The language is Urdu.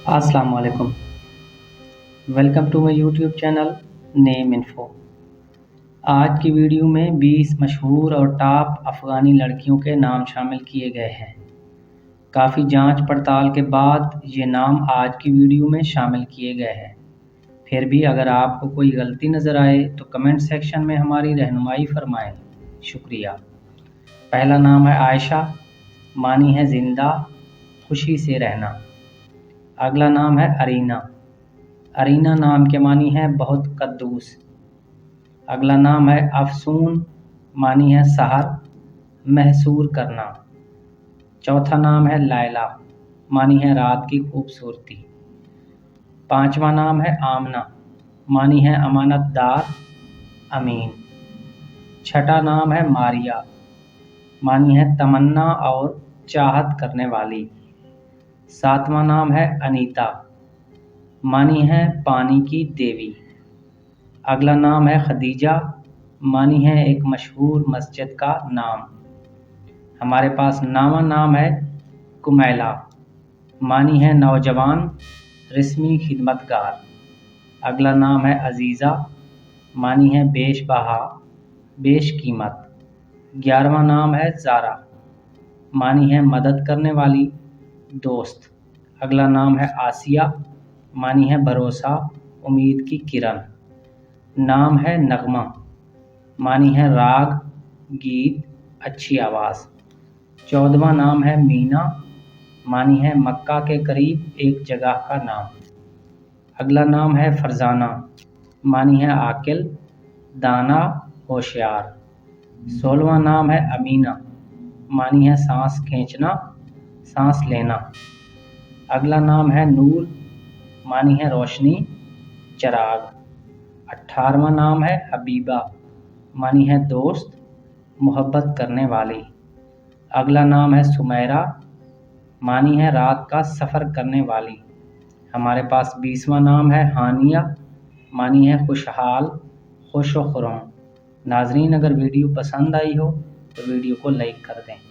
السلام علیکم، welcome to my YouTube channel name info. آج کی ویڈیو میں 20 مشہور اور ٹاپ افغانی لڑکیوں کے نام شامل کیے گئے ہیں۔ کافی جانچ پڑتال کے بعد یہ نام آج کی ویڈیو میں شامل کیے گئے ہیں۔ پھر بھی اگر آپ کو کوئی غلطی نظر آئے تو کمنٹ سیکشن میں ہماری رہنمائی فرمائیں، شکریہ۔ پہلا نام ہے عائشہ، معنی ہے زندہ، خوشی سے رہنا۔ اگلا نام ہے ارینا، ارینا نام کے معنی ہے بہت قدوس۔ اگلا نام ہے افسون، معنی ہے سحر، محصور کرنا۔ چوتھا نام ہے لائلہ، معنی ہے رات کی خوبصورتی۔ پانچواں نام ہے آمنہ، معنی ہے امانت دار، امین۔ چھٹا نام ہے ماریا، معنی ہے تمنا اور چاہت کرنے والی۔ ساتواں نام ہے انیتا، معنی ہے پانی کی دیوی۔ اگلا نام ہے خدیجہ، معنی ہے ایک مشہور مسجد کا نام۔ ہمارے پاس نواں نام ہے کمیلہ، معنی ہے نوجوان، رسمی خدمتگار۔ اگلا نام ہے عزیزہ، معنی ہے بیش بہا، بیش قیمت۔ 11واں نام ہے زارا، معنی ہے مدد کرنے والی، دوست۔ اگلا نام ہے آسیہ، معنی ہے بھروسہ، امید کی کرن۔ نام ہے نغمہ، معنی ہے راگ، گیت، اچھی آواز۔ 14واں نام ہے مینا، معنی ہے مکہ کے قریب ایک جگہ کا نام۔ اگلا نام ہے فرزانہ، معنی ہے عاقل، دانا، ہوشیار۔ 16واں نام ہے امینہ، معنی ہے سانس کھینچنا، سانس لینا۔ اگلا نام ہے نور، معنی ہے روشنی، چراغ۔ 18واں نام ہے حبیبہ، معنی ہے دوست، محبت کرنے والی۔ اگلا نام ہے سمیرہ، معنی ہے رات کا سفر کرنے والی۔ ہمارے پاس 20واں نام ہے ہانیہ، معنی ہے خوشحال، خوش و خرم۔ ناظرین، اگر ویڈیو پسند آئی ہو تو ویڈیو کو لائک کر دیں۔